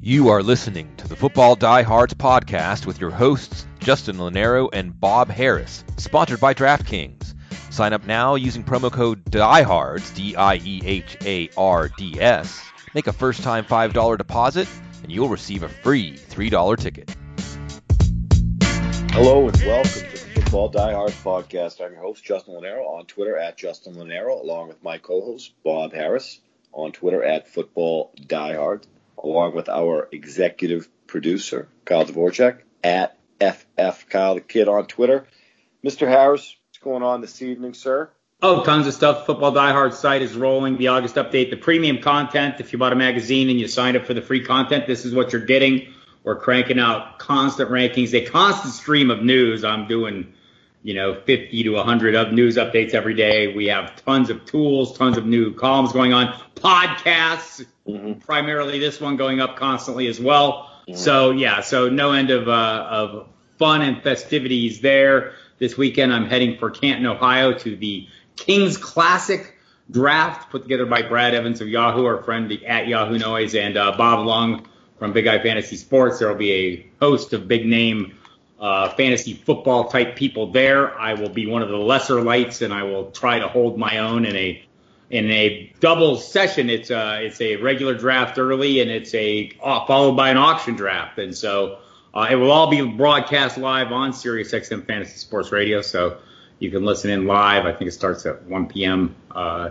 You are listening to the Football Diehards podcast with your hosts, Justin Lonero and Bob Harris, sponsored by DraftKings. Sign up now using promo code DIEHARDS, DIEHARDS. Make a first-time $5 deposit, and you'll receive a free $3 ticket. Hello and welcome to the Football Diehards podcast. I'm your host, Justin Lonero, on Twitter at Justin Lonero, along with my co-host, Bob Harris, on Twitter at Football Diehards, along with our executive producer, Kyle Dvorchak, at FF Kyle the Kid on Twitter. Mr. Harris, what's going on this evening, sir? Oh, tons of stuff. Football Diehards site is rolling. The August update, the premium content. If you bought a magazine and you signed up for the free content, this is what you're getting. We're cranking out constant rankings, a constant stream of news. I'm doing, 50 to 100 of news updates every day. We have tons of tools, tons of new columns going on, podcasts, primarily this one going up constantly as well. So no end of fun and festivities there. This weekend I'm heading for Canton, Ohio to the Kings Classic draft put together by Ike Evans of Yahoo, our friend at Yahoo Noise, and Bob Lung from Big Eye Fantasy Sports. There will be a host of big name fantasy football type people there. I will be one of the lesser lights, and I will try to hold my own in a double session. It's a regular draft early, and it's followed by an auction draft, and so it will all be broadcast live on SiriusXM Fantasy Sports Radio. So you can listen in live. I think it starts at 1 p.m.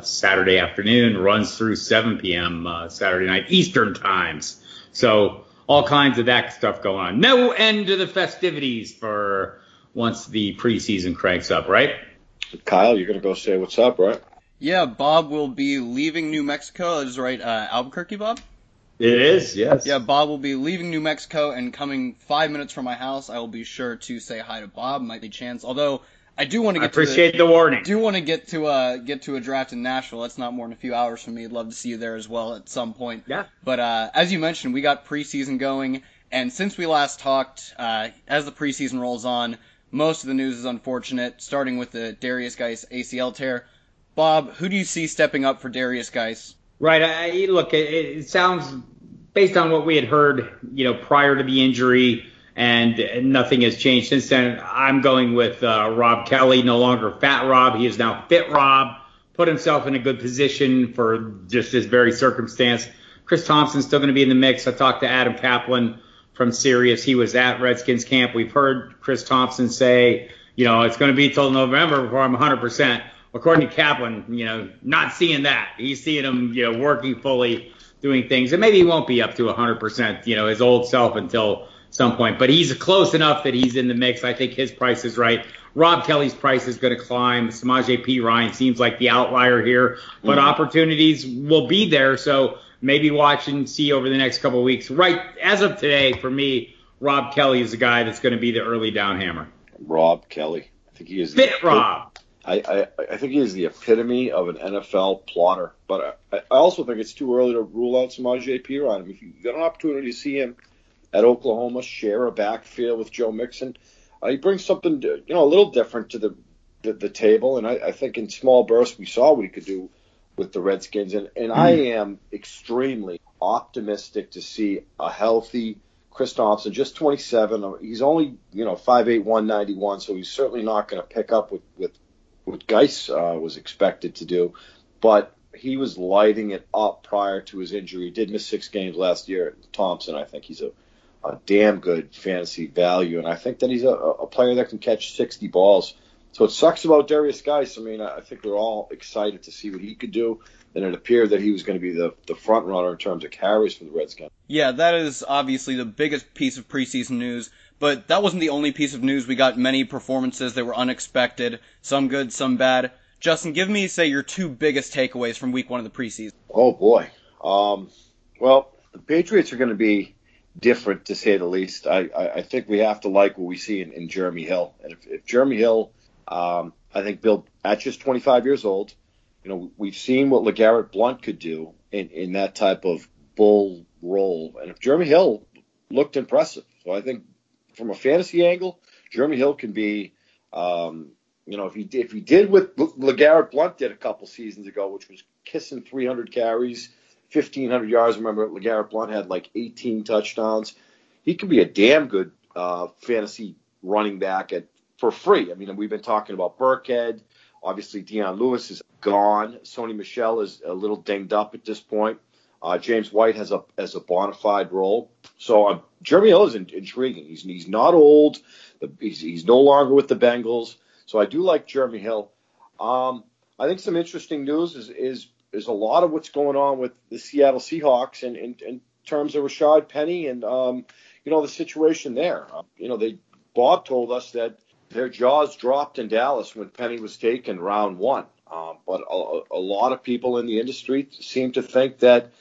Saturday afternoon, runs through 7 p.m. Saturday night Eastern times. So all kinds of that stuff going on. No end to the festivities for once the preseason cranks up, right? Kyle, you're going to go say what's up, right? Yeah, Bob will be leaving New Mexico. Is right, Albuquerque, Bob? It is, yes. Yeah, Bob will be leaving New Mexico and coming 5 minutes from my house. I will be sure to say hi to Bob. Might be a chance. Although I do want to appreciate the warning. Do want to get to a draft in Nashville. That's not more than a few hours from me. I'd love to see you there as well at some point. Yeah. But as you mentioned, we got preseason going, and since we last talked, as the preseason rolls on, most of the news is unfortunate. Starting with the Derius Guice ACL tear. Bob, who do you see stepping up for Derius Guice? Right. Look, it sounds based on what we had heard, prior to the injury. And nothing has changed since then. I'm going with Rob Kelly, no longer Fat Rob. He is now Fit Rob. Put himself in a good position for just this very circumstance. Chris Thompson's still going to be in the mix. I talked to Adam Kaplan from Sirius. He was at Redskins camp. We've heard Chris Thompson say, it's going to be till November before I'm 100%. According to Kaplan, not seeing that. He's seeing him, working fully, doing things. And maybe he won't be up to 100%, his old self until some point, but he's close enough that he's in the mix. I think his price is right. Rob Kelly's price is going to climb. Samaje Perine seems like the outlier here, but opportunities will be there. So maybe watch and see over the next couple of weeks. Right as of today, for me, Rob Kelly is the guy that's going to be the early down hammer. Rob Kelly, I think he is Fit Rob. I think he is the epitome of an NFL plotter, but I also think it's too early to rule out Samaje Perine. If you got an opportunity to see him at Oklahoma, share a backfield with Joe Mixon, he brings something, a little different to the table. And I think in small bursts we saw what he could do with the Redskins. And I am extremely optimistic to see a healthy Chris Thompson, just 27. He's only, 5'8", 191, so he's certainly not going to pick up with what Guice was expected to do. But he was lighting it up prior to his injury. He did miss 6 games last year. Thompson, I think he's a damn good fantasy value, and I think that he's a player that can catch 60 balls. So it sucks about Derius Guice. I think we're all excited to see what he could do, and it appeared that he was going to be the front runner in terms of carries for the Redskins. Yeah, that is obviously the biggest piece of preseason news, but that wasn't the only piece of news. We got many performances that were unexpected, some good, some bad. Justin, give me, say, your 2 biggest takeaways from week 1 of the preseason. Oh, boy. Well, the Patriots are going to be different, to say the least. I think we have to like what we see in Jeremy Hill. And if Jeremy Hill, I think Bill, at just 25 years old, we've seen what LeGarrette Blount could do in that type of bull role. And if Jeremy Hill looked impressive. So I think from a fantasy angle, Jeremy Hill can be, if he did what LeGarrette Blount did a couple seasons ago, which was kissing 300 carries, 1,500 yards. Remember, LeGarrette Blount had like 18 touchdowns. He could be a damn good fantasy running back for free. I mean, we've been talking about Burkhead. Obviously, Dion Lewis is gone. Sony Michel is a little dinged up at this point. James White has a bona fide role. So Jeremy Hill is intriguing. He's not old. He's no longer with the Bengals. So I do like Jeremy Hill. I think some interesting news is a lot of what's going on with the Seattle Seahawks in terms of Rashad Penny and the situation there. Bob told us that their jaws dropped in Dallas when Penny was taken round 1. But a lot of people in the industry seem to think that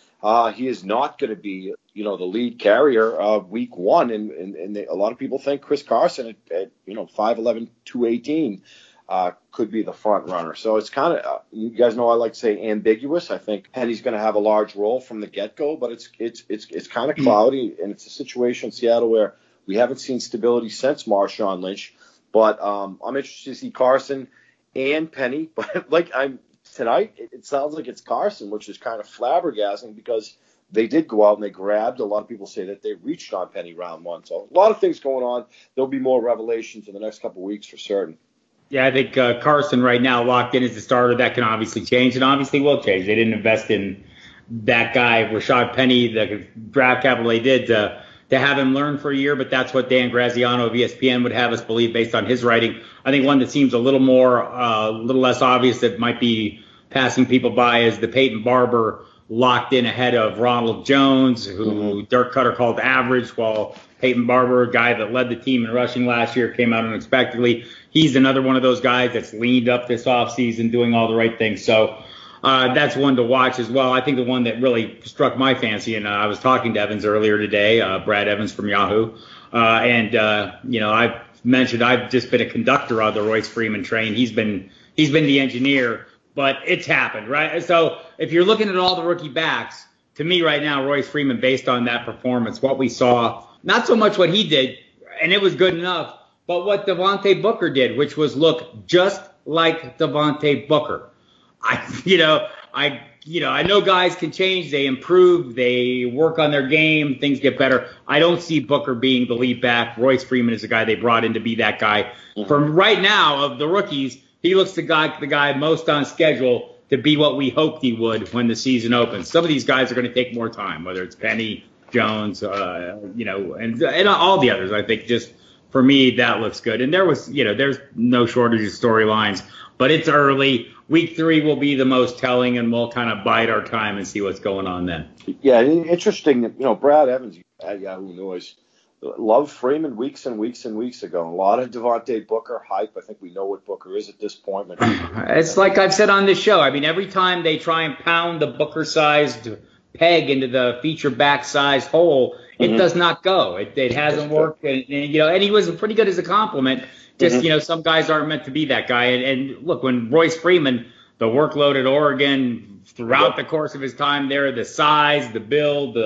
he is not going to be, the lead carrier week 1. And a lot of people think Chris Carson at 5'11", 218 could be the front runner. So it's kind of, you guys know I like to say ambiguous. I think Penny's going to have a large role from the get-go, but it's kind of cloudy, and it's a situation in Seattle where we haven't seen stability since Marshawn Lynch. But I'm interested to see Carson and Penny. But tonight, it sounds like it's Carson, which is kind of flabbergasting because they did go out and they grabbed. A lot of people say that they reached on Penny round 1. So a lot of things going on. There'll be more revelations in the next couple of weeks for certain. Yeah, I think Carson right now locked in as the starter. That can obviously change, and obviously will change. They didn't invest in that guy, Rashad Penny, the draft capital they did to have him learn for a year, but that's what Dan Graziano of ESPN would have us believe based on his writing. I think one that seems a little less obvious that might be passing people by is the Peyton Barber locked in ahead of Ronald Jones, who Dirk Cutter called average, while Peyton Barber, a guy that led the team in rushing last year, came out unexpectedly. He's another one of those guys that's leaned up this offseason, doing all the right things. So that's one to watch as well. I think the one that really struck my fancy, and I was talking to Evans earlier today, Brad Evans from Yahoo, I've mentioned I've just been a conductor on the Royce Freeman train. He's been the engineer, but it's happened, right? So if you're looking at all the rookie backs, to me right now, Royce Freeman, based on that performance, what we saw, not so much what he did, and it was good enough, but what Devontae Booker did, which was look just like Devontae Booker. I know guys can change, they improve, they work on their game, things get better. I don't see Booker being the lead back. Royce Freeman is the guy they brought in to be that guy. From right now, of the rookies, he looks the guy most on schedule to be what we hoped he would when the season opens. Some of these guys are going to take more time, whether it's Penny, Jones, and all the others. I think just for me, that looks good. And there's no shortage of storylines, but it's early. Week 3 will be the most telling, and we'll kind of bide our time and see what's going on then. Yeah, interesting. Brad Evans at Yahoo News loved Freeman weeks and weeks and weeks ago. A lot of Devontae Booker hype. I think we know what Booker is at this point. It's like I've said on this show. I mean, every time they try and pound the Booker-sized peg into the feature back-sized hole, it does not go. It hasn't worked, and he was pretty good as a compliment. Just, some guys aren't meant to be that guy. And look, when Royce Freeman, the workload at Oregon throughout the course of his time there, the size, the build,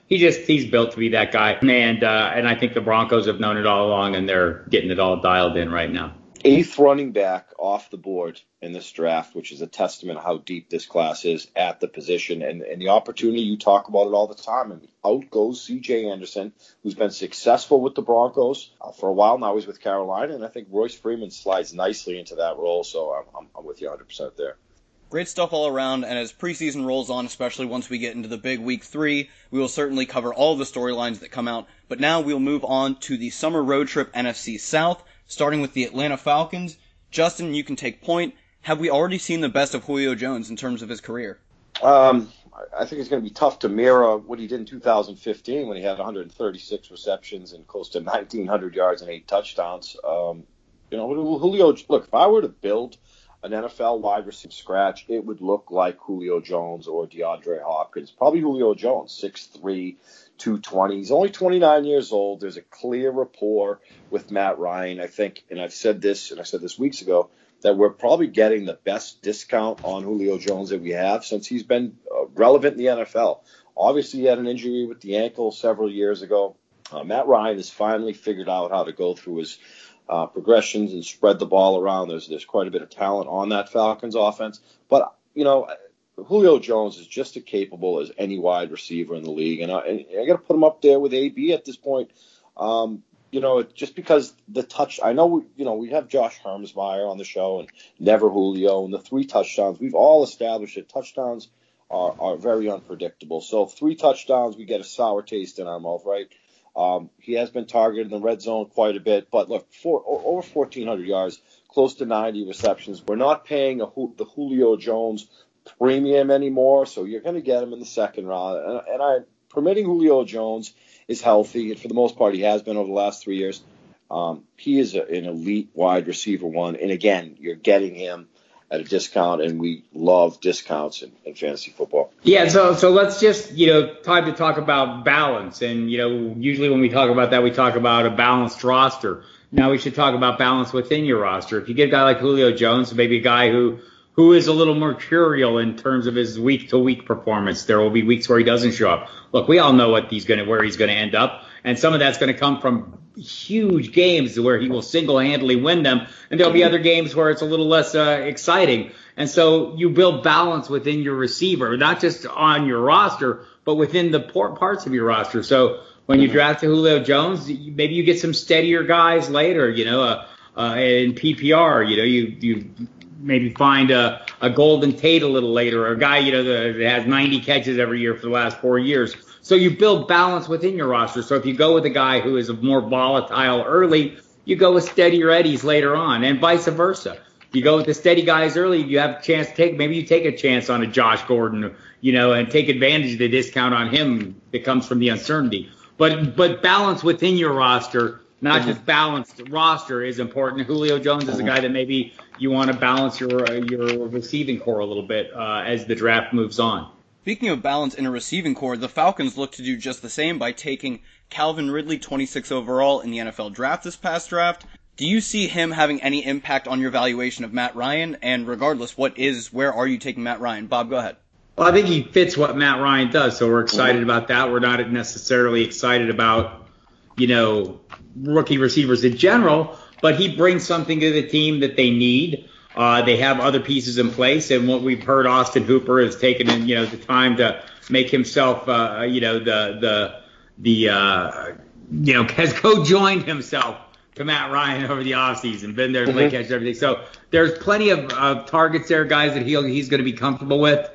he's built to be that guy. And I think the Broncos have known it all along, and they're getting it all dialed in right now. 8th running back off the board in this draft, which is a testament to how deep this class is at the position. And the opportunity, you talk about it all the time. And out goes C.J. Anderson, who's been successful with the Broncos for a while now. He's with Carolina, and I think Royce Freeman slides nicely into that role. So I'm with you 100% there. Great stuff all around, and as preseason rolls on, especially once we get into the big week 3, we will certainly cover all the storylines that come out. But now we'll move on to the summer road trip NFC South, starting with the Atlanta Falcons. Justin, you can take point. Have we already seen the best of Julio Jones in terms of his career? I think it's going to be tough to mirror what he did in 2015 when he had 136 receptions and close to 1,900 yards and 8 touchdowns. Julio, look, if I were to build an NFL wide receiver from scratch, it would look like Julio Jones or DeAndre Hopkins. Probably Julio Jones, 6'3", 220. He's only 29 years old. There's a clear rapport with Matt Ryan. I think, and I said this weeks ago, that we're probably getting the best discount on Julio Jones that we have since he's been relevant in the NFL. Obviously, he had an injury with the ankle several years ago. Matt Ryan has finally figured out how to go through his progressions and spread the ball around. There's quite a bit of talent on that Falcons offense. But, Julio Jones is just as capable as any wide receiver in the league, and I got to put him up there with AB at this point. Just because the touch, I know, we have Josh Hermsmeyer on the show and never Julio, and the 3 touchdowns, we've all established that touchdowns are very unpredictable. So 3 touchdowns, we get a sour taste in our mouth, right? He has been targeted in the red zone quite a bit, but look, over 1,400 yards, close to 90 receptions. We're not paying the Julio Jones premium anymore, so you're going to get him in the second round. And I'm permitting Julio Jones is healthy, and for the most part, he has been over the last 3 years. He is an elite wide receiver 1, and again, you're getting him at a discount, and we love discounts in fantasy football. Yeah, so let's just, time to talk about balance. And, usually when we talk about that, we talk about a balanced roster. Now we should talk about balance within your roster. If you get a guy like Julio Jones, maybe a guy who is a little mercurial in terms of his week-to-week performance, there will be weeks where he doesn't show up. Look, we all know where he's going to end up, and some of that's going to come from huge games where he will single-handedly win them, and there'll be other games where it's a little less exciting. And so you build balance within your receiver, not just on your roster, but within the parts of your roster. So when you draft a Julio Jones, maybe you get some steadier guys later, in PPR, you maybe find a Golden Tate a little later, or a guy, that has 90 catches every year for the last 4 years. So you build balance within your roster. So if you go with a guy who is more volatile early, you go with steadier Eddies later on, and vice versa. If you go with the steady guys early, you have a chance to maybe you take a chance on a Josh Gordon, and take advantage of the discount on him that comes from the uncertainty. But balance within your roster, not just balanced roster, is important. Julio Jones is a guy that maybe you want to balance your receiving core a little bit as the draft moves on. Speaking of balance in a receiving core, the Falcons look to do just the same by taking Calvin Ridley, 26 overall in the NFL draft this past draft. Do you see him having any impact on your valuation of Matt Ryan? And regardless, where are you taking Matt Ryan? Bob, go ahead. Well, I think he fits what Matt Ryan does, so we're excited about that. We're not necessarily excited about, rookie receivers in general, but he brings something to the team that they need. They have other pieces in place, and what we've heard, Austin Hooper has taken, the time to make himself, has co-joined himself to Matt Ryan over the offseason, been there to play catch everything. So there's plenty of targets there, guys that he's going to be comfortable with.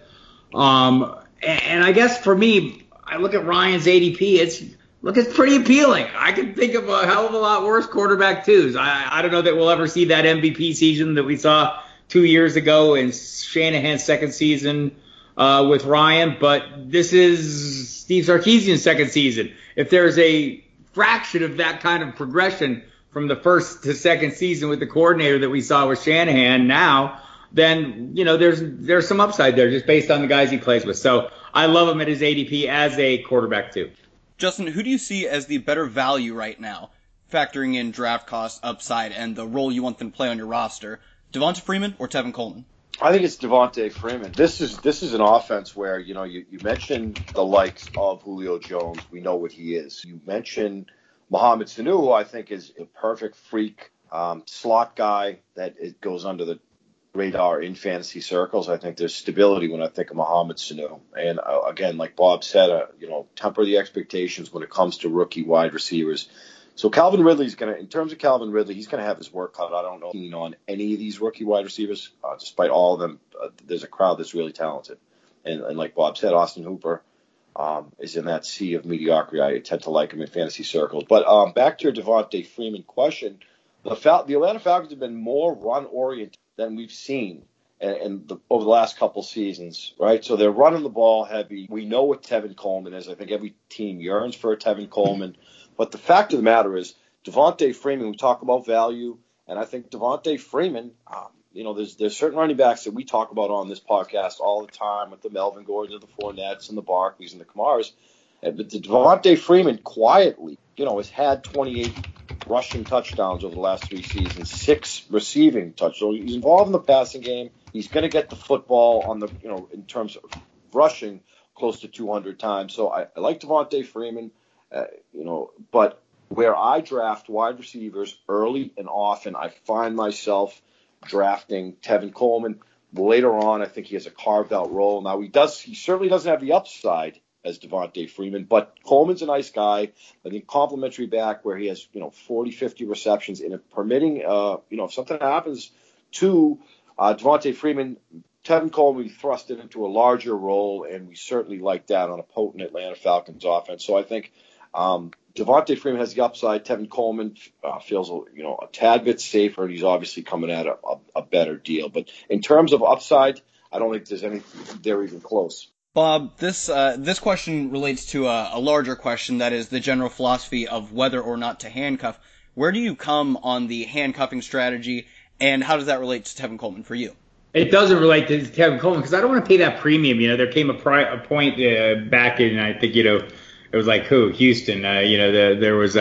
And I guess for me, I look at Ryan's ADP. It's pretty appealing. I can think of a hell of a lot worse quarterback twos. I don't know that we'll ever see that MVP season that we saw 2 years ago in Shanahan's second season with Ryan, but this is Steve Sarkisian's second season. If there's a fraction of that kind of progression from the first to second season with the coordinator that we saw with Shanahan now, then, there's some upside there just based on the guys he plays with. So I love him at his ADP as a quarterback too. Justin, who do you see as the better value right now, factoring in draft costs, upside, and the role you want them to play on your roster? Devonta Freeman or Tevin Coleman? I think it's Devonta Freeman. This is an offense where, you mentioned the likes of Julio Jones. We know what he is. You mentioned Mohamed Sanu, who I think is a perfect freak slot guy that goes under the radar in fantasy circles. I think there's stability when I think of Mohamed Sanu. And again, like Bob said, temper the expectations when it comes to rookie wide receivers. So Calvin Ridley's in terms of Calvin Ridley, he's going to have his work cut. I don't know on any of these rookie wide receivers, despite all of them. There's a crowd that's really talented. And like Bob said, Austin Hooper is in that sea of mediocrity. I tend to like him in fantasy circles. But back to your Devonta Freeman question, the Atlanta Falcons have been more run-oriented than we've seen over the last couple seasons, right? So they're running the ball heavy. We know what Tevin Coleman is. I think every team yearns for a Tevin Coleman. But the fact of the matter is, Devonta Freeman, we talk about value, and I think Devonta Freeman, there's certain running backs that we talk about on this podcast all the time, with the Melvin Gordons, the Fournettes, and the Barkleys, and the Kamaras. But the Devonta Freeman quietly, has had 28 rushing touchdowns over the last 3 seasons, 6 receiving touchdowns. He's involved in the passing game. He's going to get the football on the, in terms of rushing, close to 200 times. So I like Devonta Freeman, but where I draft wide receivers early and often, I find myself drafting Tevin Coleman. Later on, I think he has a carved-out role. Now, he certainly doesn't have the upside as Devontae Freeman, but Coleman's a nice guy. I think complimentary back where he has, 40, 50 receptions, and if permitting, if something happens to Devontae Freeman, Tevin Coleman will be thrusted into a larger role, and we certainly like that on a potent Atlanta Falcons offense. So I think Devontae Freeman has the upside. Tevin Coleman feels a tad bit safer, and he's obviously coming at a better deal. But in terms of upside, I don't think there's anything there even close. Bob, this question relates to a larger question, that is the general philosophy of whether or not to handcuff. Where do you come on the handcuffing strategy, and how does that relate to Tevin Coleman for you? It doesn't relate to Tevin Coleman because I don't want to pay that premium. There came a point back in, I think, it was like Houston. There was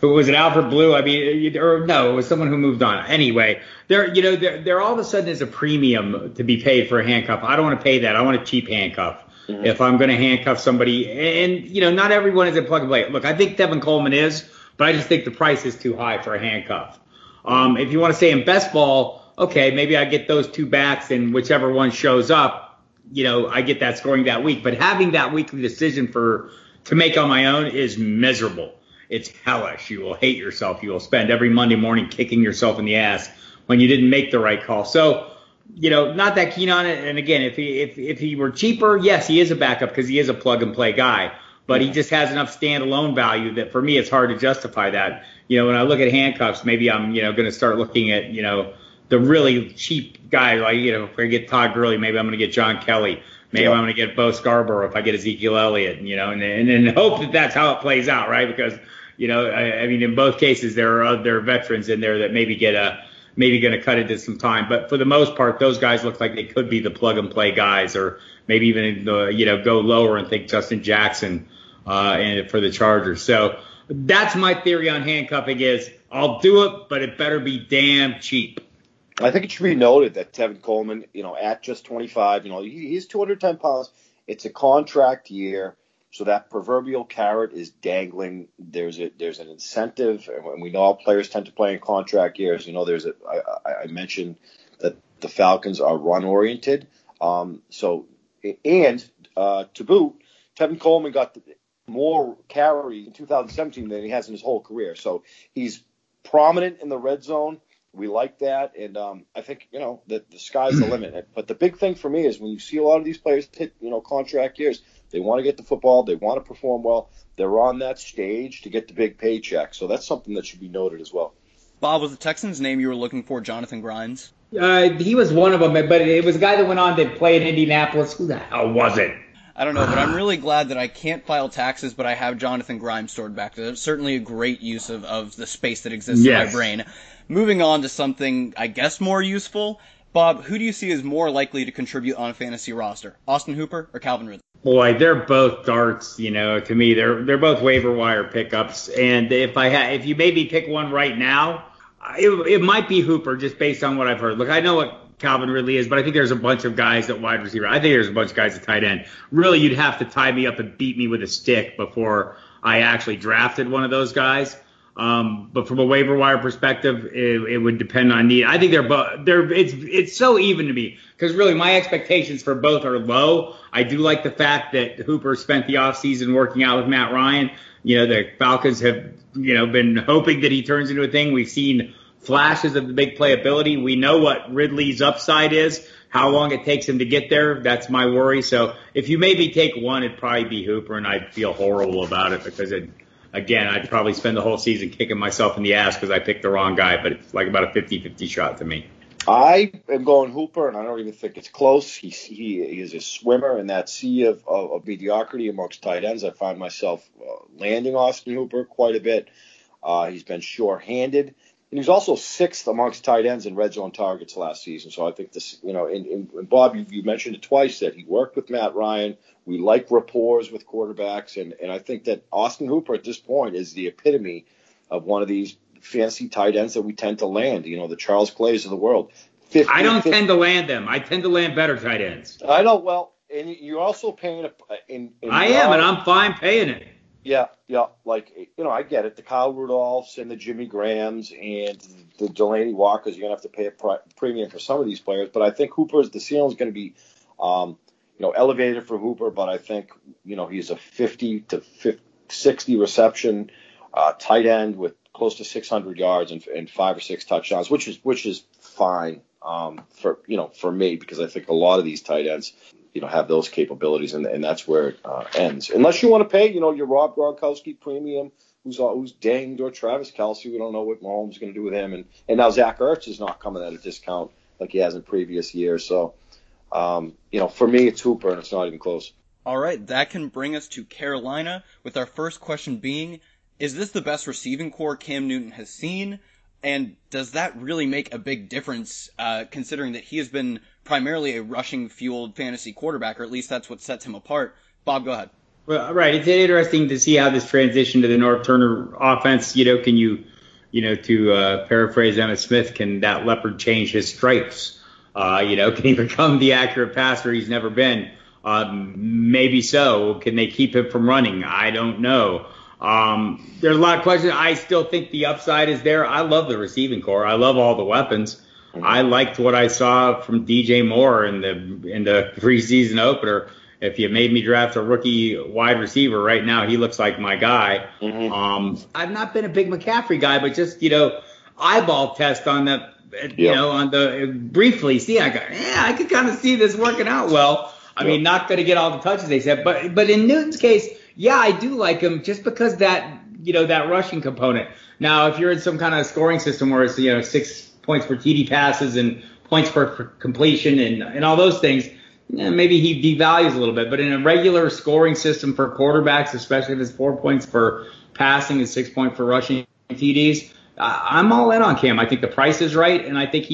who was it? Alfred Blue. I mean, or no, it was someone who moved on. Anyway, there all of a sudden is a premium to be paid for a handcuff. I don't want to pay that. I want a cheap handcuff. Mm-hmm. If I'm going to handcuff somebody, and not everyone is a plug and play. Look, I think Tevin Coleman is, but I just think the price is too high for a handcuff. If you want to say in best ball, okay, maybe I get those two backs and whichever one shows up, I get that scoring that week. But having that weekly decision to make on my own is miserable. It's hellish. You will hate yourself. You will spend every Monday morning kicking yourself in the ass when you didn't make the right call. So, not that keen on it. And again, if he were cheaper, yes, he is a backup because he is a plug and play guy. But he just has enough standalone value that for me it's hard to justify that. When I look at handcuffs, maybe I'm going to start looking at the really cheap guy, like, if I get Todd Gurley, maybe I'm going to get John Kelly. Maybe I'm going to get Bo Scarborough if I get Ezekiel Elliott, and hope that that's how it plays out, right? Because, I mean, in both cases, there are veterans in there that maybe going to cut into some time. But for the most part, those guys look like they could be the plug and play guys, or maybe even, go lower and think Justin Jackson and for the Chargers. So that's my theory on handcuffing is I'll do it, but it better be damn cheap. I think it should be noted that Tevin Coleman, at just 25, he's 210 pounds. It's a contract year, so that proverbial carrot is dangling. There's an incentive, and we know all players tend to play in contract years. I mentioned that the Falcons are run oriented. To boot, Tevin Coleman got more carries in 2017 than he has in his whole career. So he's prominent in the red zone. We like that, and I think, that the sky's the limit. But the big thing for me is when you see a lot of these players hit, contract years, they want to get the football, they want to perform well, they're on that stage to get the big paycheck. So that's something that should be noted as well. Bob, was the Texans' name you were looking for Jonathan Grimes? He was one of them, but it was a guy that went on to play in Indianapolis. Who the hell was it? I don't know, but I'm really glad that I can't file taxes, but I have Jonathan Grimes stored back there. It's certainly a great use of the space that exists in my brain. Moving on to something, I guess, more useful. Bob, who do you see as more likely to contribute on a fantasy roster? Austin Hooper or Calvin Ridley? Boy, they're both darts, to me. They're both waiver wire pickups. And if you made me pick one right now, it might be Hooper just based on what I've heard. Look, I know what Calvin Ridley is, but I think there's a bunch of guys at wide receiver. I think there's a bunch of guys at tight end. Really, you'd have to tie me up and beat me with a stick before I actually drafted one of those guys. But from a waiver wire perspective, it would depend on need. I think it's so even to me because really my expectations for both are low. I do like the fact that Hooper spent the offseason working out with Matt Ryan. The Falcons have, been hoping that he turns into a thing. We've seen flashes of the big playability. We know what Ridley's upside is, how long it takes him to get there. That's my worry. So if you made me take one, it'd probably be Hooper, and I'd feel horrible about it because again, I'd probably spend the whole season kicking myself in the ass because I picked the wrong guy, but it's like about a 50-50 shot to me. I am going Hooper, and I don't even think it's close. He is a swimmer in that sea of mediocrity amongst tight ends. I find myself landing Austin Hooper quite a bit. He's been sure-handed. And he's also sixth amongst tight ends in red zone targets last season. So I think this, and Bob, you mentioned it twice that he worked with Matt Ryan. We like rapport with quarterbacks. And I think that Austin Hooper at this point is the epitome of one of these fantasy tight ends that we tend to land, the Charles Clays of the world. I don't tend to land them. I tend to land better tight ends. I know. Well, and you're also paying I am, and I'm fine paying it. Yeah. Like, I get it. The Kyle Rudolphs and the Jimmy Grahams and the Delaney Walkers, you're going to have to pay a premium for some of these players. But I think the ceiling is going to be, elevated for Hooper. But I think, he's a 50 to 60 reception tight end with close to 600 yards and 5 or 6 touchdowns, which is fine for me, because I think a lot of these tight ends, have those capabilities, and that's where it ends. Unless you want to pay, your Rob Gronkowski premium, who's dinged, or Travis Kelce. We don't know what Mahomes is going to do with him, and now Zach Ertz is not coming at a discount like he has in previous years. So, for me, it's Hooper, and it's not even close. All right, that can bring us to Carolina, with our first question being, is this the best receiving core Cam Newton has seen? And does that really make a big difference, considering that he has been primarily a rushing-fueled fantasy quarterback, or at least that's what sets him apart? Bob, go ahead. Well, right. It's interesting to see how this transition to the Norv Turner offense, can you, to paraphrase Emmitt Smith, can that leopard change his stripes? Can he become the accurate passer he's never been? Maybe so. Can they keep him from running? I don't know. There's a lot of questions. I still think the upside is there. I love the receiving core. I love all the weapons. I liked what I saw from DJ Moore in the preseason opener. If you made me draft a rookie wide receiver right now, he looks like my guy. Mm-hmm. I've not been a big McCaffrey guy, but just, eyeball test on the, on the briefly. See, I could kind of see this working out well. I mean, not going to get all the touches they said, but in Newton's case, yeah, I do like him just because that rushing component. Now, if you're in some kind of scoring system where it's, 6 points per TD passes and points per completion and all those things, maybe he devalues a little bit. But in a regular scoring system for quarterbacks, especially if it's 4 points for passing and 6 points for rushing TDs, I'm all in on Cam. I think the price is right, and I think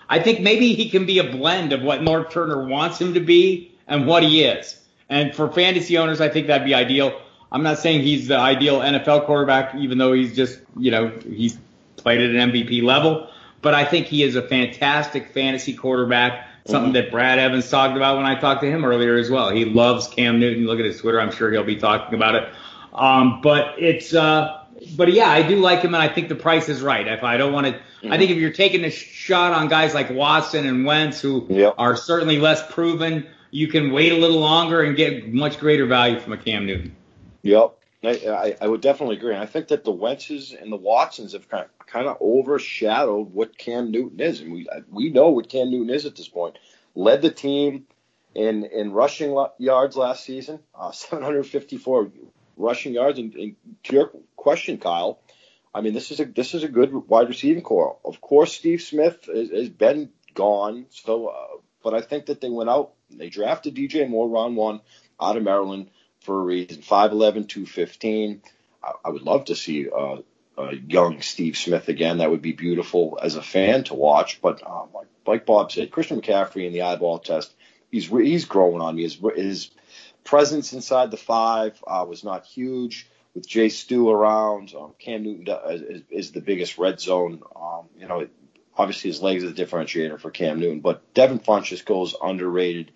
I think maybe he can be a blend of what Norv Turner wants him to be and what he is. And for fantasy owners, I think that'd be ideal. I'm not saying he's the ideal NFL quarterback, even though he's just, he's played at an MVP level. But I think he is a fantastic fantasy quarterback, something that Brad Evans talked about when I talked to him earlier as well. He loves Cam Newton. Look at his Twitter. I'm sure he'll be talking about it. But yeah, I do like him, and I think the price is right. If I don't want to, I think if you're taking a shot on guys like Watson and Wentz, who are certainly less proven, you can wait a little longer and get much greater value from a Cam Newton. Yep. I would definitely agree. And I think that the Wentzes and the Watsons have kind of overshadowed what Cam Newton is. And we know what Cam Newton is at this point. Led the team in rushing yards last season, 754 rushing yards. And to your question, Kyle, I mean, this is a good wide receiving core. Of course, Steve Smith has been gone. So, but I think that they went out. They drafted DJ Moore, round 1, out of Maryland for a reason. 5'11", 215. I would love to see a young Steve Smith again. That would be beautiful as a fan to watch. But like Bob said, Christian McCaffrey in the eyeball test, he's growing on me. His presence inside the 5 was not huge. With Jay Stu around, Cam Newton is the biggest red zone. Obviously, his legs is a differentiator for Cam Newton, but Devin Funchess goes underrated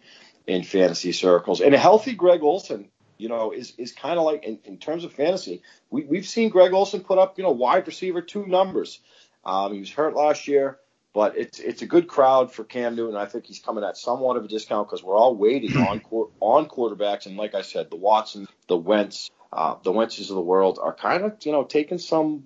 in fantasy circles. And a healthy Greg Olsen, is kind of like, in terms of fantasy, we've seen Greg Olsen put up, wide receiver 2 numbers. He was hurt last year, but it's a good crowd for Cam Newton. I think he's coming at somewhat of a discount because we're all waiting on quarterbacks. And like I said, the Watsons, the Wentzes of the world are kind of, taking some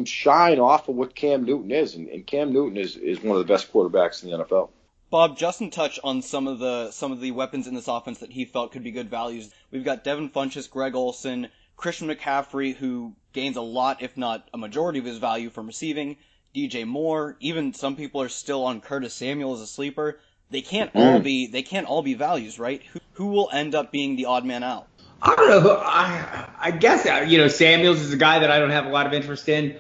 shine off of what Cam Newton is, and Cam Newton is one of the best quarterbacks in the NFL. Bob, Justin touched on some of the weapons in this offense that he felt could be good values. We've got Devin Funchess, Greg Olsen, Christian McCaffrey, who gains a lot, if not a majority of his value from receiving, DJ Moore. Even some people are still on Curtis Samuel as a sleeper. They can't all be values, right? Who will end up being the odd man out? I don't know. I guess, Samuels is a guy that I don't have a lot of interest in.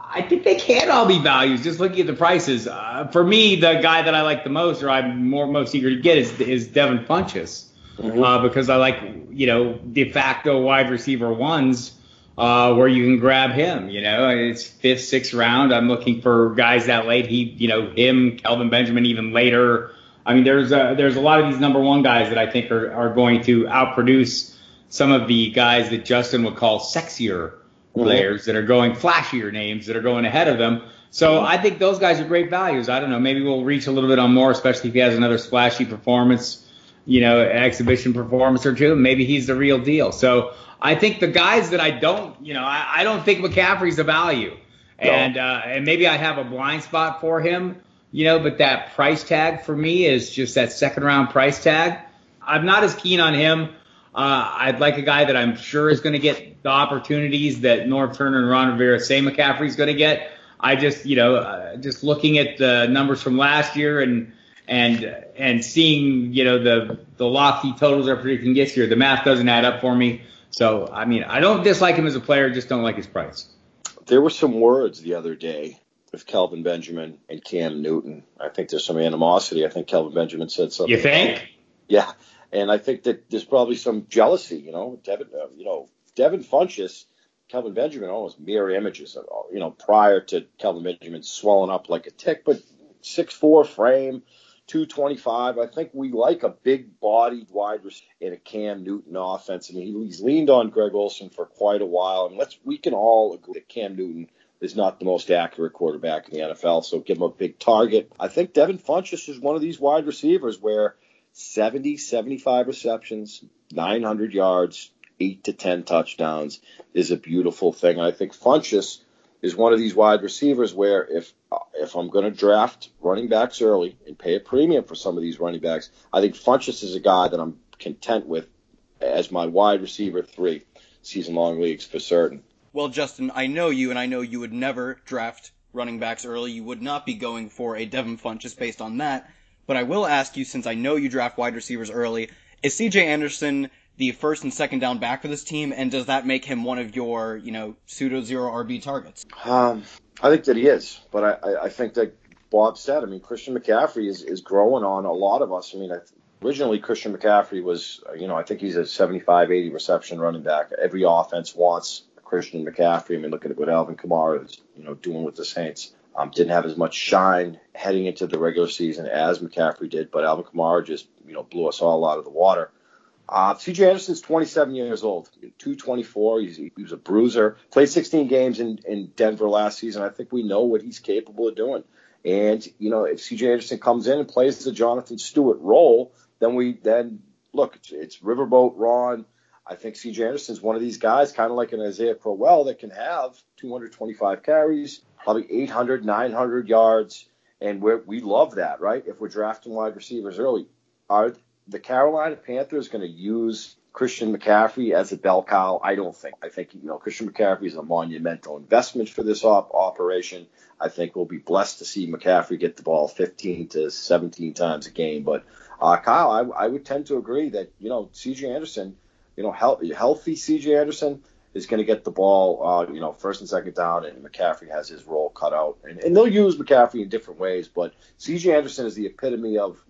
I think they can all be values, just looking at the prices. For me, the guy that I like the most, or I'm most eager to get, is Devin Funchess. Because I like, de facto wide receiver 1s where you can grab him. It's 5th, 6th round. I'm looking for guys that late. Him, Kelvin Benjamin, even later. I mean, there's a lot of these number 1 guys that I think are going to outproduce some of the guys that Justin would call sexier players that are going, flashier names that are going ahead of them. So I think those guys are great values. I don't know. Maybe we'll reach a little bit on more, especially if he has another splashy performance, exhibition performance or two. Maybe he's the real deal. So I think the guys that I don't think McCaffrey's a value. No. And maybe I have a blind spot for him, but that price tag for me is just that second round price tag. I'm not as keen on him. I'd like a guy that I'm sure is going to get the opportunities that Norv Turner and Ron Rivera say McCaffrey's going to get. I just, just looking at the numbers from last year and seeing, the lofty totals they're predicting this year, the math doesn't add up for me. So, I don't dislike him as a player, just don't like his price. There were some words the other day with Kelvin Benjamin and Cam Newton. I think there's some animosity. I think Kelvin Benjamin said something. You think? Yeah. And I think that there's probably some jealousy, Devin Funchess, Kelvin Benjamin, almost mirror images, prior to Kelvin Benjamin swelling up like a tick, but 6'4" frame, 225. I think we like a big-bodied wide receiver in a Cam Newton offense. He's leaned on Greg Olsen for quite a while, and we can all agree that Cam Newton is not the most accurate quarterback in the NFL, so give him a big target. I think Devin Funchess is one of these wide receivers where 70, 75 receptions, 900 yards, 8 to 10 touchdowns is a beautiful thing. I think Funchess is one of these wide receivers where if I'm going to draft running backs early and pay a premium for some of these running backs, I think Funchess is a guy that I'm content with as my wide receiver 3 season-long leagues for certain. Well, Justin, I know you, and I know you would never draft running backs early. You would not be going for a Devin Funchess based on that. But I will ask you, since I know you draft wide receivers early, is C.J. Anderson the first and second down back for this team, and does that make him one of your, pseudo ZeroRB targets? I think that he is, but I think that Bob said, Christian McCaffrey is growing on a lot of us. Originally Christian McCaffrey was, I think he's a 75, 80 reception running back. Every offense wants Christian McCaffrey. Look at what Alvin Kamara is, doing with the Saints. Didn't have as much shine heading into the regular season as McCaffrey did, but Alvin Kamara just, blew us all out of the water. C.J. Anderson's 27 years old, 224. He was a bruiser. Played 16 games in Denver last season. I think we know what he's capable of doing. And, if C.J. Anderson comes in and plays the Jonathan Stewart role, then look, it's Riverboat Ron. I think C.J. Anderson's one of these guys, kind of like an Isaiah Crowell, that can have 225 carries, probably 800, 900 yards. And we love that, right? If we're drafting wide receivers early. Are the Carolina Panthers going to use Christian McCaffrey as a bell cow? I don't think. I think, Christian McCaffrey is a monumental investment for this operation. I think we'll be blessed to see McCaffrey get the ball 15 to 17 times a game. But, Kyle, I would tend to agree that, C.J. Anderson, healthy C.J. Anderson is going to get the ball, first and second down, and McCaffrey has his role cut out. And they'll use McCaffrey in different ways, but C.J. Anderson is the epitome of,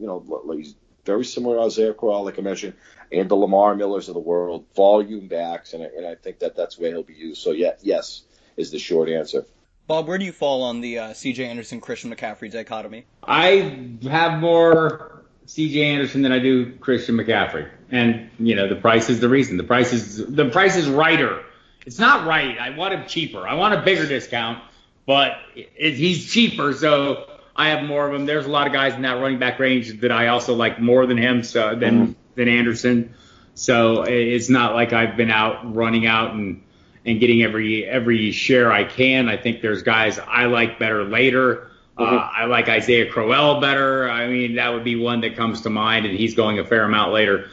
he's very similar to Isaiah Crowell, like I mentioned, and the Lamar Millers of the world, volume backs, and I think that's where he'll be used. So, yes is the short answer. Bob, where do you fall on the C.J. Anderson-Christian McCaffrey dichotomy? I have more C.J. Anderson than I do Christian McCaffrey. And, the price is the reason. The price is righter. It's not right. I want him cheaper. I want a bigger discount, but he's cheaper, so I have more of him. There's a lot of guys in that running back range that I also like more than him, than Anderson. So it's not like I've been running out and getting every share I can. I think there's guys I like better later. I like Isaiah Crowell better. That would be one that comes to mind, and he's going a fair amount later.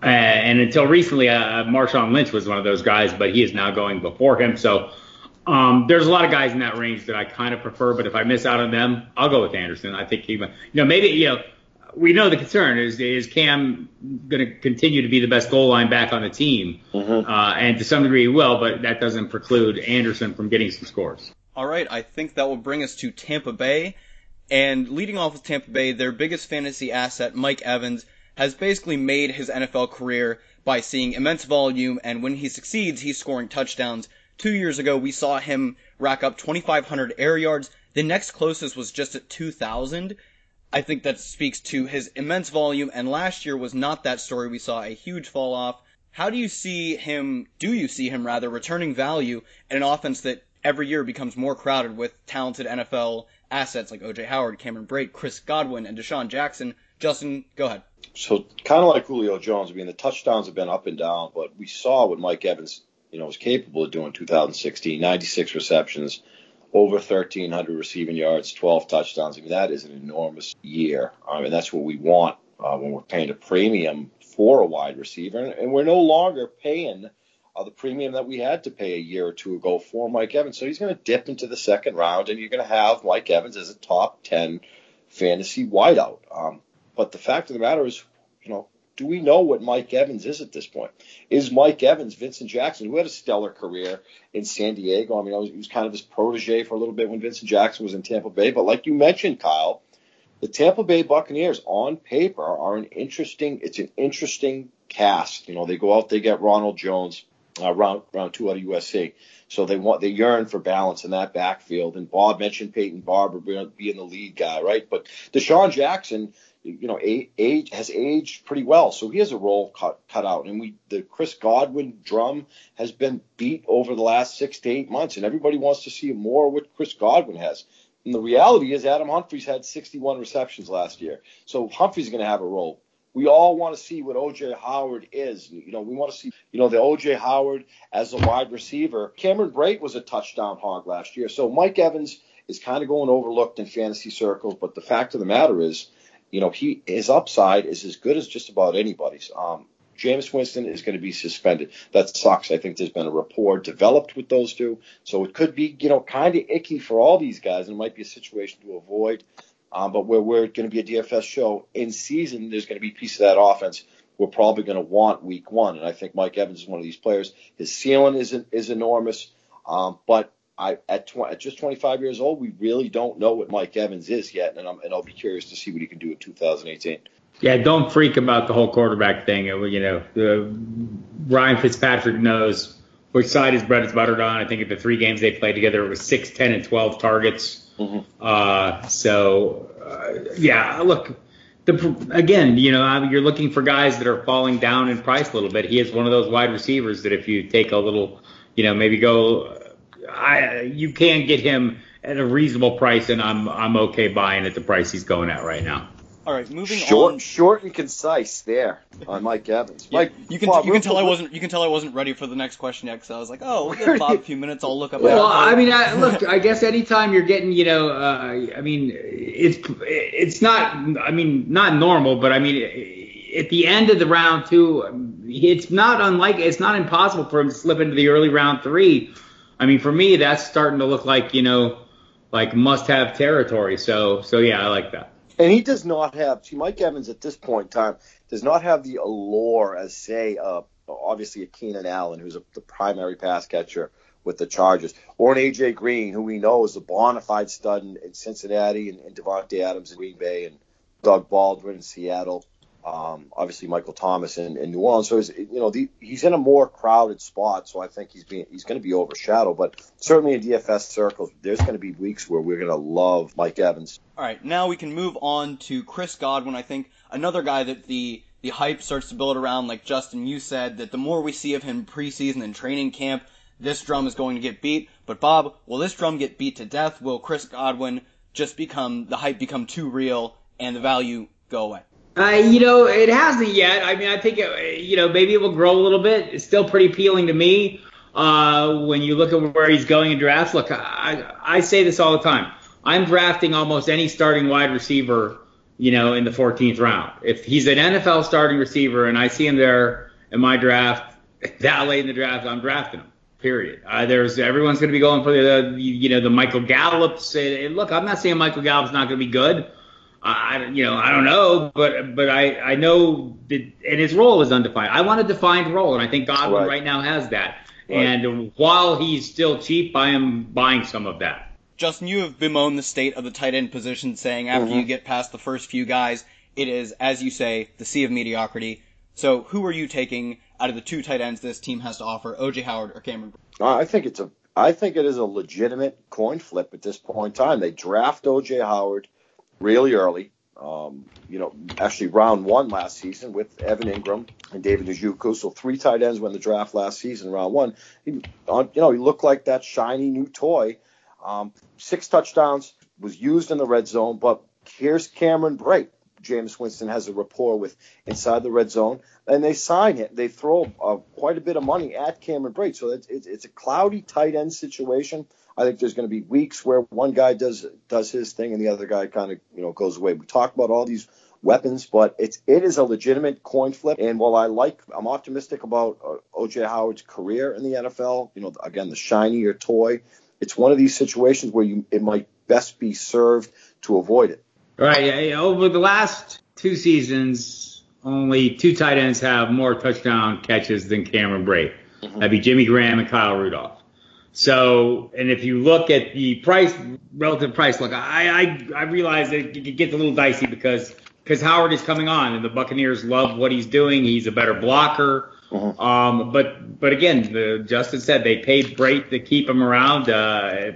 And until recently, Marshawn Lynch was one of those guys, but he is now going before him. So there's a lot of guys in that range that I kind of prefer, but if I miss out on them, I'll go with Anderson. I think maybe we know the concern is Cam going to continue to be the best goal line back on the team, and to some degree he will, but that doesn't preclude Anderson from getting some scores. All right, I think that will bring us to Tampa Bay, and leading off with Tampa Bay, their biggest fantasy asset, Ike Evans, has basically made his NFL career by seeing immense volume, and when he succeeds, he's scoring touchdowns. 2 years ago, we saw him rack up 2,500 air yards. The next closest was just at 2,000. I think that speaks to his immense volume, and last year was not that story. We saw a huge fall off. How do you see him returning value in an offense that every year becomes more crowded with talented NFL assets like O.J. Howard, Cameron Brate, Chris Godwin, and Deshaun Jackson? Justin, go ahead. So kind of like Julio Jones, I mean, the touchdowns have been up and down, but we saw what Mike Evans, was capable of doing in 2016, 96 receptions, over 1,300 receiving yards, 12 touchdowns. I mean, that is an enormous year. I mean, that's what we want when we're paying a premium for a wide receiver. And we're no longer paying the premium that we had to pay a year or two ago for Mike Evans. So he's going to dip into the second round, and you're going to have Mike Evans as a top 10 fantasy wideout. But the fact of the matter is, do we know what Mike Evans is at this point? Is Mike Evans Vincent Jackson, who had a stellar career in San Diego? I mean, he was kind of his protege for a little bit when Vincent Jackson was in Tampa Bay. But like you mentioned, Kyle, the Tampa Bay Buccaneers on paper are an interesting cast. They go out, they get Ronald Jones, round 2 out of USC. So they yearn for balance in that backfield. And Bob mentioned Peyton Barber being the lead guy, right? But Deshaun Jackson, has aged pretty well, so he has a role cut out. And the Chris Godwin drum has been beat over the last 6 to 8 months, and everybody wants to see more of what Chris Godwin has. And the reality is Adam Humphries had 61 receptions last year, so Humphries is going to have a role. We all want to see what O.J. Howard is. We want to see, the O.J. Howard as a wide receiver. Cameron Brate was a touchdown hog last year, so Mike Evans is kind of going overlooked in fantasy circles. But the fact of the matter is, his upside is as good as just about anybody's. Jameis Winston is going to be suspended. That sucks. I think there's been a rapport developed with those two. So it could be, kind of icky for all these guys, and it might be a situation to avoid. But where we're going to be a DFS show in season, there's going to be a piece of that offense we're probably going to want week 1. And I think Mike Evans is one of these players. His ceiling is enormous. But at just 25 years old, we really don't know what Mike Evans is yet, and I'll be curious to see what he can do in 2018. Yeah, don't freak about the whole quarterback thing. Ryan Fitzpatrick knows which side his bread is buttered on. I think at the 3 games they played together, it was 6, 10, and 12 targets. Mm-hmm. Look, you're looking for guys that are falling down in price a little bit. He is one of those wide receivers that if you take a little, maybe go. You can get him at a reasonable price, and I'm okay buying at the price he's going at right now. All right, moving on. Short and concise there on Mike Evans. Yeah, you can tell I wasn't ready for the next question yet, because I was like, we'll give Bob a few minutes. I'll look up. Well, I guess anytime you're getting, it's not, not normal, but at the end of the round 2, it's not impossible for him to slip into the early round 3. For me, that's starting to look like, like must-have territory. So yeah, I like that. And he does not have, Mike Evans at this point in time does not have the allure as, say, obviously a Keenan Allen, who's the primary pass catcher with the Chargers, or an A.J. Green, who we know is a bona fide stud in Cincinnati, and Devontae Adams in Green Bay, and Doug Baldwin in Seattle. Obviously Michael Thomas in New Orleans. So he's in a more crowded spot, so I think he's going to be overshadowed. But certainly in DFS circles, there's going to be weeks where we're going to love Mike Evans. All right, now we can move on to Chris Godwin. I think another guy that the hype starts to build around, like Justin, you said, that the more we see of him preseason and training camp, this drum is going to get beat. But Bob, will this drum get beat to death? Will Chris Godwin just the hype become too real and the value go away? It hasn't yet. I think, maybe it will grow a little bit. It's still pretty appealing to me when you look at where he's going in drafts. Look, I say this all the time. I'm drafting almost any starting wide receiver, in the 14th round. If he's an NFL starting receiver and I see him there in my draft, that late in the draft, I'm drafting him. Period. Everyone's going to be going for the Michael Gallups. Look, I'm not saying Michael Gallup's not going to be good. I don't know, but I know that, and his role is undefined. I want a defined role, and I think Godwin right now has that. Right. And while he's still cheap, I am buying some of that. Justin, you have bemoaned the state of the tight end position, saying after you get past the first few guys, it is, as you say, the sea of mediocrity. So who are you taking out of the 2 tight ends this team has to offer, O.J. Howard or Cameron Brate? I think it is a legitimate coin flip at this point in time. They draft O.J. Howard really early. Actually round 1 last season with Evan Ingram and David Njoku. So 3 tight ends won the draft last season, round 1. He looked like that shiny new toy. 6 touchdowns, was used in the red zone, but here's Cameron Brate. Jameis Winston has a rapport with inside the red zone, and they sign it. They throw quite a bit of money at Cameron Brate. So it's a cloudy tight end situation. I think there's going to be weeks where one guy does his thing and the other guy kind of goes away. We talk about all these weapons, but it is a legitimate coin flip. And while I'm optimistic about O.J. Howard's career in the NFL, again, the shinier toy, it's one of these situations where it might best be served to avoid it. Right. Over the last 2 seasons, only 2 tight ends have more touchdown catches than Cameron Brate. Mm-hmm. That'd be Jimmy Graham and Kyle Rudolph. So, and if you look at the relative price, look, I realize that it gets a little dicey because Howard is coming on and the Buccaneers love what he's doing. He's a better blocker. Mm-hmm. But again, Justin said they paid Brate to keep him around,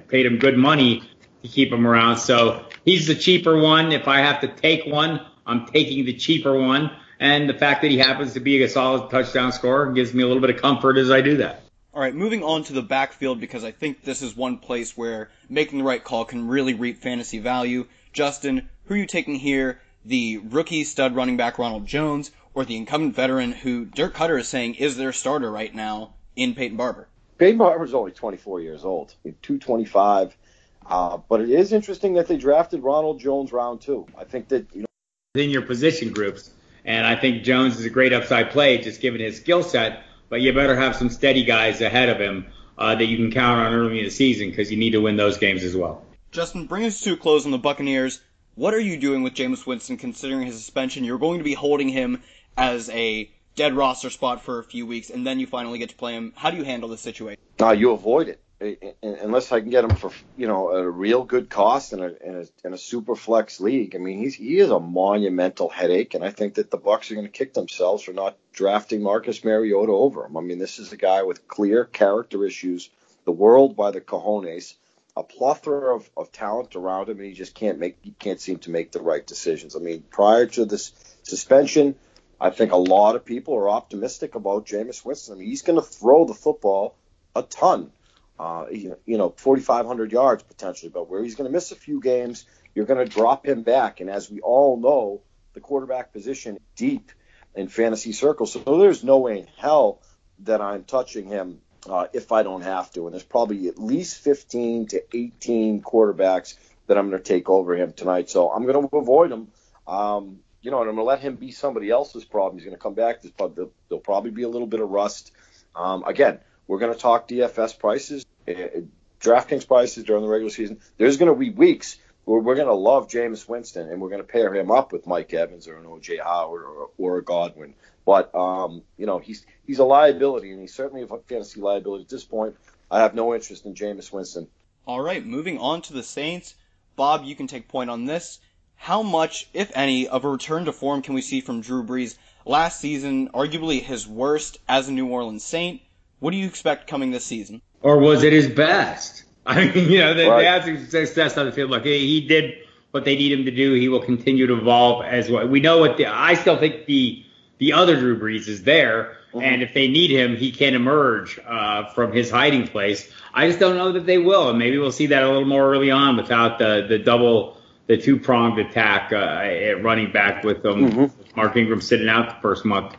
paid him good money to keep him around. So he's the cheaper one. If I have to take one, I'm taking the cheaper one. And the fact that he happens to be a solid touchdown scorer gives me a little bit of comfort as I do that. All right, moving on to the backfield, because I think this is one place where making the right call can really reap fantasy value. Justin, who are you taking here? The rookie stud running back Ronald Jones, or the incumbent veteran who Dirk Cutter is saying is their starter right now in Peyton Barber? Peyton Barber's only 24 years old, 225. But it is interesting that they drafted Ronald Jones round 2. I think that, in your position groups, and I think Jones is a great upside play just given his skill set, but you better have some steady guys ahead of him that you can count on early in the season because you need to win those games as well. Justin, bring us to a close on the Buccaneers. What are you doing with Jameis Winston considering his suspension? You're going to be holding him as a dead roster spot for a few weeks, and then you finally get to play him. How do you handle this situation? You avoid it. Unless I can get him for a real good cost in a super flex league. I mean, he is a monumental headache, and I think that the Bucs are going to kick themselves for not drafting Marcus Mariota over him. I mean, this is a guy with clear character issues, the world by the cojones, a plethora of talent around him, and he just can't seem to make the right decisions. I mean, prior to this suspension, I think a lot of people are optimistic about Jameis Winston. I mean, he's going to throw the football a ton. 4,500 yards potentially, but where he's going to miss a few games, you're going to drop him back. And as we all know, the quarterback position deep in fantasy circles. So there's no way in hell that I'm touching him if I don't have to. And there's probably at least 15 to 18 quarterbacks that I'm going to take over him tonight. So I'm going to avoid him. And I'm going to let him be somebody else's problem. He's going to come back. There'll probably be a little bit of rust. Again, we're going to talk DFS prices, DraftKings prices during the regular season. There's going to be weeks where we're going to love Jameis Winston, and we're going to pair him up with Mike Evans or an O.J. Howard or a Godwin. But, he's a liability, and he's certainly a fantasy liability at this point. I have no interest in Jameis Winston. All right, moving on to the Saints. Bob, you can take point on this. How much, if any, of a return to form can we see from Drew Brees? Last season, arguably his worst as a New Orleans Saint. What do you expect coming this season? Or was it his best? I mean, they had some success on the field. Look, he did what they need him to do. He will continue to evolve as well. We know I still think the other Drew Brees is there, mm-hmm. And if they need him, he can emerge from his hiding place. I just don't know that they will, and maybe we'll see that a little more early on without the two-pronged attack at running back with mm-hmm. Mark Ingram sitting out the first month.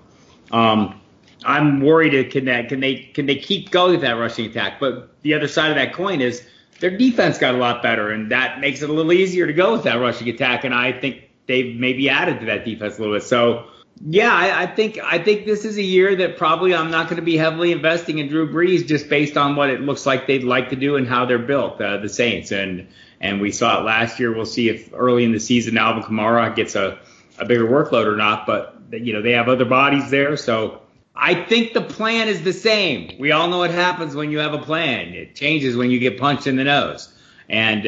I'm worried can they keep going with that rushing attack? But the other side of that coin is their defense got a lot better, and that makes it a little easier to go with that rushing attack. And I think they've maybe added to that defense a little bit. So yeah, I think this is a year that probably I'm not going to be heavily investing in Drew Brees just based on what it looks like they'd like to do and how they're built, the Saints. And we saw it last year. We'll see if early in the season Alvin Kamara gets a bigger workload or not. But they have other bodies there, so. I think the plan is the same. We all know what happens when you have a plan. It changes when you get punched in the nose. And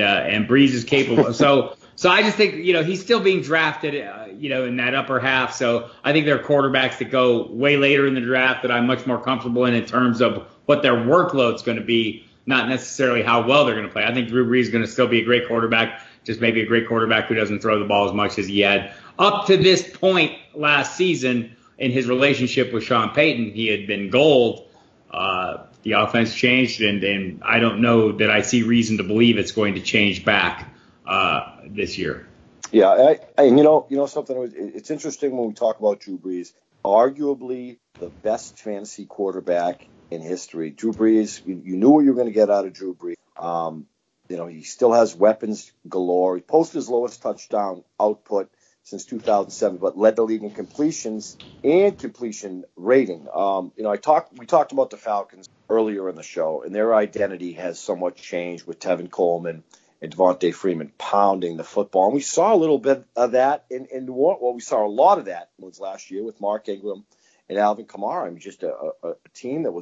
Brees is capable. So I just think, he's still being drafted, in that upper half. So I think there are quarterbacks that go way later in the draft that I'm much more comfortable in terms of what their workload's going to be, not necessarily how well they're going to play. I think Drew Brees is going to still be a great quarterback just maybe a great quarterback who doesn't throw the ball as much as he had up to this point last season. In his relationship with Sean Peyton, he had been gold. The offense changed, and I don't know that I see reason to believe it's going to change back this year. Yeah, and you know something. It's interesting when we talk about Drew Brees. Arguably the best fantasy quarterback in history. Drew Brees, you knew what you were going to get out of Drew Brees. He still has weapons galore. He posted his lowest touchdown output since 2007, but led the league in completions and completion rating. We talked about the Falcons earlier in the show, and their identity has somewhat changed with Tevin Coleman and Devontae Freeman pounding the football. And we saw a little bit of that we saw a lot of that was last year with Mark Ingram and Alvin Kamara. I mean, just a team that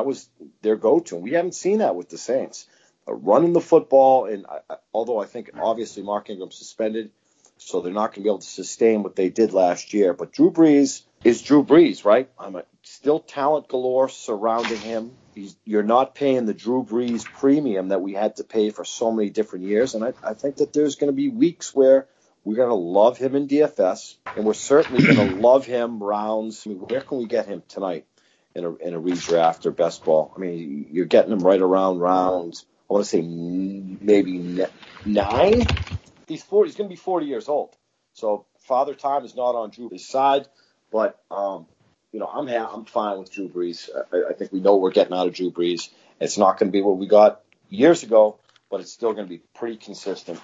was their go-to. And we haven't seen that with the Saints. Running the football, and although I think obviously Mark Ingram's suspended, so they're not going to be able to sustain what they did last year. But Drew Brees is Drew Brees, right? Still talent galore surrounding him. You're not paying the Drew Brees premium that we had to pay for so many different years. And I think that there's going to be weeks where we're going to love him in DFS, and we're certainly going to love him rounds. I mean, where can we get him tonight in a redraft or best ball? I mean, you're getting him right around rounds, I want to say maybe 9. He's going to be 40 years old. So Father Time is not on Drew Brees' side, but I'm fine with Drew Brees. I think we know what we're getting out of Drew Brees. It's not going to be what we got years ago, but it's still going to be pretty consistent.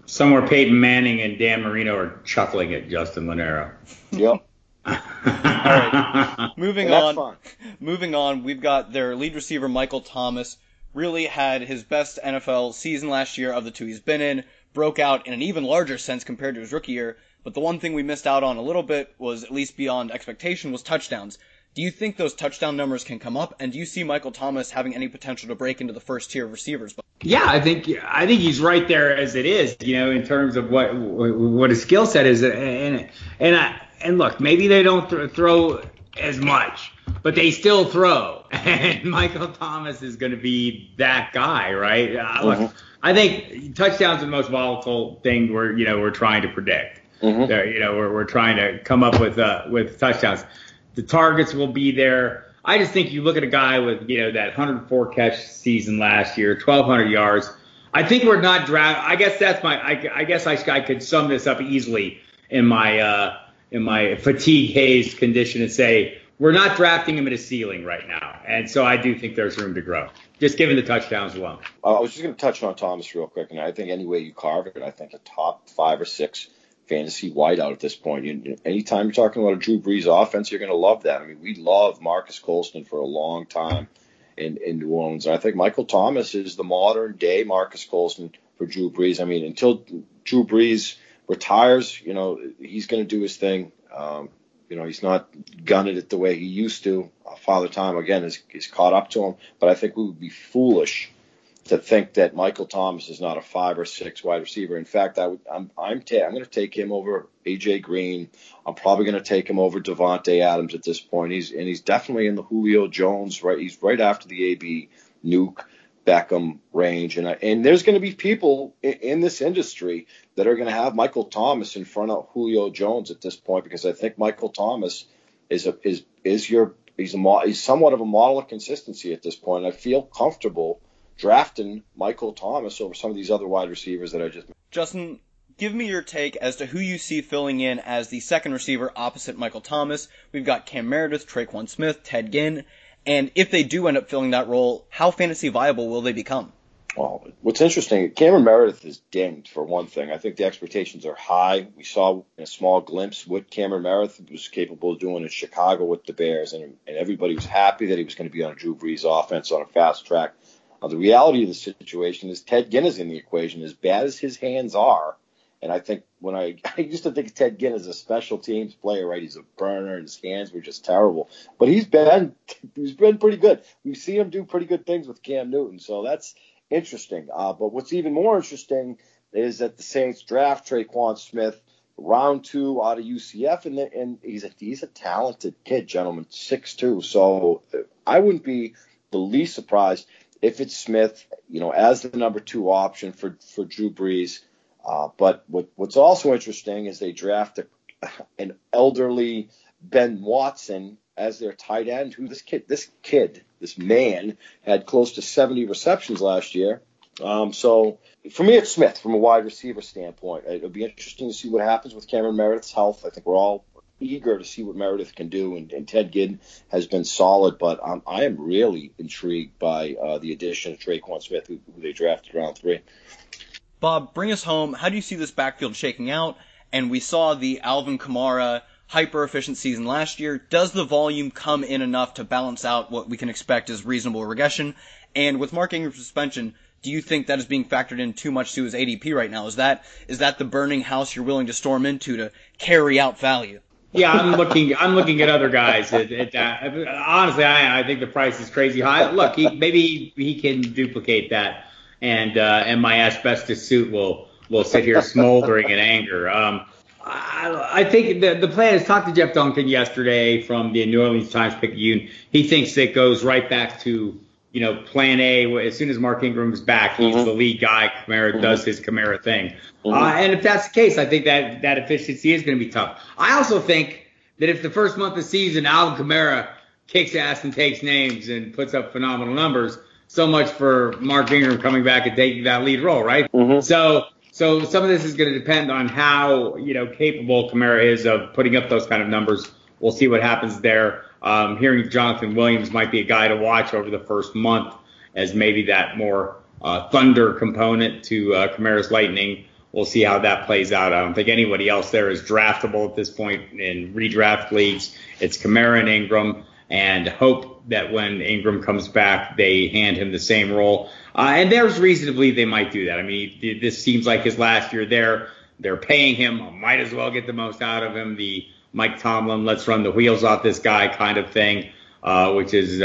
Somewhere Peyton Manning and Dan Marino are chuckling at Justin Lonero. Yep. All right. Moving on, we've got their lead receiver, Michael Thomas, really had his best NFL season last year of the two he's been in, broke out in an even larger sense compared to his rookie year. But the one thing we missed out on a little bit was, at least beyond expectation, was touchdowns. Do you think those touchdown numbers can come up? And do you see Michael Thomas having any potential to break into the first tier of receivers? Yeah, I think he's right there as it is, in terms of what his skill set is. And look, maybe they don't throw as much, but they still throw. And Michael Thomas is going to be that guy, right? Look, I think touchdowns are the most volatile thing we're trying to predict. We're trying to come up with touchdowns. The targets will be there. I just think you look at a guy with that 104 catch season last year, 1,200 yards. I think we're not draft. I guess that's I guess I could sum this up easily in my fatigue haze condition and say we're not drafting him at a ceiling right now. And so I do think there's room to grow, just given the touchdowns alone. I was just going to touch on Thomas real quick, and I think any way you carve it, I think a top 5 or 6 fantasy wideout at this point. Anytime you're talking about a Drew Brees offense, you're going to love that. I mean, we loved Marcus Colston for a long time in New Orleans. And I think Michael Thomas is the modern day Marcus Colston for Drew Brees. I mean, until Drew Brees retires, he's going to do his thing. He's not gunning it the way he used to. Father Time, again, is caught up to him. But I think we would be foolish to think that Michael Thomas is not a 5 or 6 wide receiver. In fact, I'm going to take him over A.J. Green. I'm probably going to take him over Devontae Adams at this point. He's definitely in the Julio Jones, right? He's right after the A.B. Nuke Beckham range. And there's going to be people in this industry that are going to have Michael Thomas in front of Julio Jones at this point, because I think Michael Thomas is somewhat of a model of consistency at this point. I feel comfortable drafting Michael Thomas over some of these other wide receivers that I just mentioned. Justin, give me your take as to who you see filling in as the second receiver opposite Michael Thomas. We've got Cam Meredith, Traquan Smith, Ted Ginn. And if they do end up filling that role, how fantasy viable will they become? Well, what's interesting, Cameron Meredith is dinged, for one thing. I think the expectations are high. We saw in a small glimpse what Cameron Meredith was capable of doing in Chicago with the Bears, and everybody was happy that he was going to be on a Drew Brees offense on a fast track. The reality of the situation is Ted Ginn is in the equation. As bad as his hands are, and I think I used to think Ted Ginn is a special teams player, right? He's a burner, and his hands were just terrible. But he's been pretty good. We've seen him do pretty good things with Cam Newton, so that's interesting. But what's even more interesting is that the Saints draft Traquan Smith round 2 out of UCF, and he's a talented kid, gentlemen, 6'2". So I wouldn't be the least surprised if it's Smith, as the number 2 option for Drew Brees. But what's also interesting is they draft an elderly Ben Watson as their tight end, who this man had close to 70 receptions last year. So for me, it's Smith from a wide receiver standpoint. It'll be interesting to see what happens with Cameron Meredith's health. I think we're all eager to see what Meredith can do, and Ted Ginn has been solid, but I am really intrigued by the addition of Traquan Smith, who they drafted round 3. Bob, bring us home. How do you see this backfield shaking out? And we saw the Alvin Kamara hyper-efficient season last year. Does the volume come in enough to balance out what we can expect as reasonable regression? And with Mark Ingram's suspension, do you think that is being factored in too much to his ADP right now? Is that the burning house you're willing to storm into to carry out value? Yeah, I'm looking at other guys. Honestly, I think the price is crazy high. Look, maybe he can duplicate that, and my asbestos suit will sit here smoldering in anger. I think the plan is, talked to Jeff Duncan yesterday from the New Orleans Times-Picayune. He thinks it goes right back to plan A. As soon as Mark Ingram's back, he's the lead guy. Kamara does his Kamara thing. And if that's the case, I think that efficiency is going to be tough. I also think that if the first month of the season, Alvin Kamara kicks ass and takes names and puts up phenomenal numbers, so much for Mark Ingram coming back and taking that lead role, right? So some of this is going to depend on how capable Kamara is of putting up those kind of numbers. We'll see what happens there. Hearing Jonathan Williams might be a guy to watch over the first month as maybe that more thunder component to Kamara's lightning. We'll see how that plays out. I don't think anybody else there is draftable at this point in redraft leagues. It's Kamara and Ingram, and hope that when Ingram comes back, they hand him the same role. And there's reason to believe they might do that. I mean, this seems like his last year there. They're paying him. Might as well get the most out of him. The Mike Tomlin, let's run the wheels off this guy kind of thing, which is,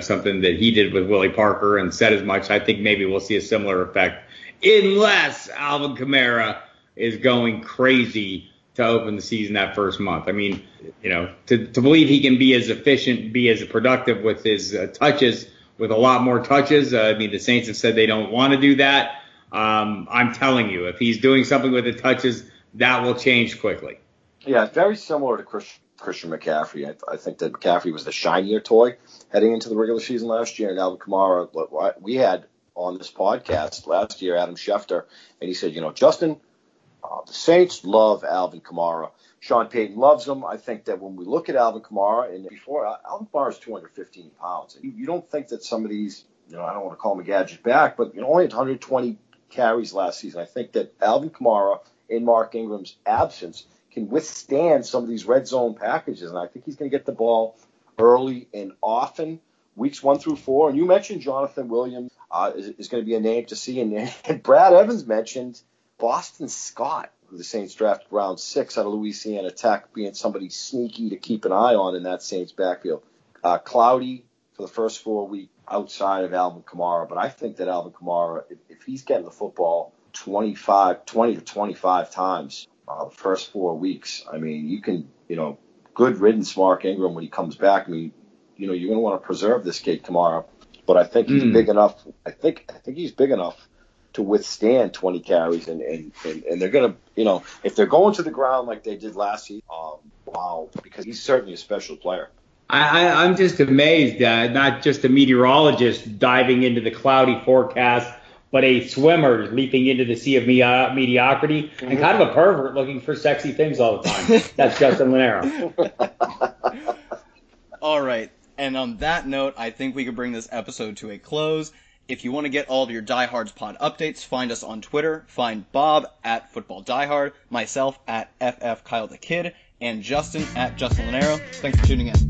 something that he did with Willie Parker and said as much. I think maybe we'll see a similar effect, unless Alvin Kamara is going crazy to open the season that first month. I mean, to believe he can be as efficient, be as productive with his touches, with a lot more touches. I mean, the Saints have said they don't want to do that. I'm telling you, if he's doing something with the touches, that will change quickly. Yeah, very similar to Christian McCaffrey. I think that McCaffrey was the shinier toy heading into the regular season last year, and Alvin Kamara, we had on this podcast last year, Adam Schefter, and he said, Justin, the Saints love Alvin Kamara. Sean Payton loves him. I think that when we look at Alvin Kamara, and before, Alvin Kamara is 215 pounds. You don't think that some of these, I don't want to call him a gadget back, but only 120 carries last season. I think that Alvin Kamara, in Mark Ingram's absence, can withstand some of these red zone packages, and I think he's going to get the ball early and often, weeks 1 through 4. And you mentioned Jonathan Williams is going to be a name to see, and Brad Evans mentioned Boston Scott, who the Saints drafted round 6 out of Louisiana Tech, being somebody sneaky to keep an eye on in that Saints backfield. Cloudy for the first 4 weeks outside of Alvin Kamara, but I think that Alvin Kamara, if he's getting the football 20 to 25 times the first 4 weeks, I mean, you can, good riddance Mark Ingram when he comes back. I mean, you're going to want to preserve this kid Kamara, but I think he's big enough. I think he's big enough to withstand 20 carries, and they're going to, if they're going to the ground like they did last season, wow, because he's certainly a special player. I'm just amazed, not just a meteorologist diving into the cloudy forecast, but a swimmer leaping into the sea of mediocrity, and kind of a pervert looking for sexy things all the time. That's Justin Lonero. All right, and on that note, I think we could bring this episode to a close. If you want to get all of your Diehards pod updates, find us on Twitter. Find Bob at Football Diehard, myself at FF Kyle the Kid, and Justin at Justin Lonero. Thanks for tuning in.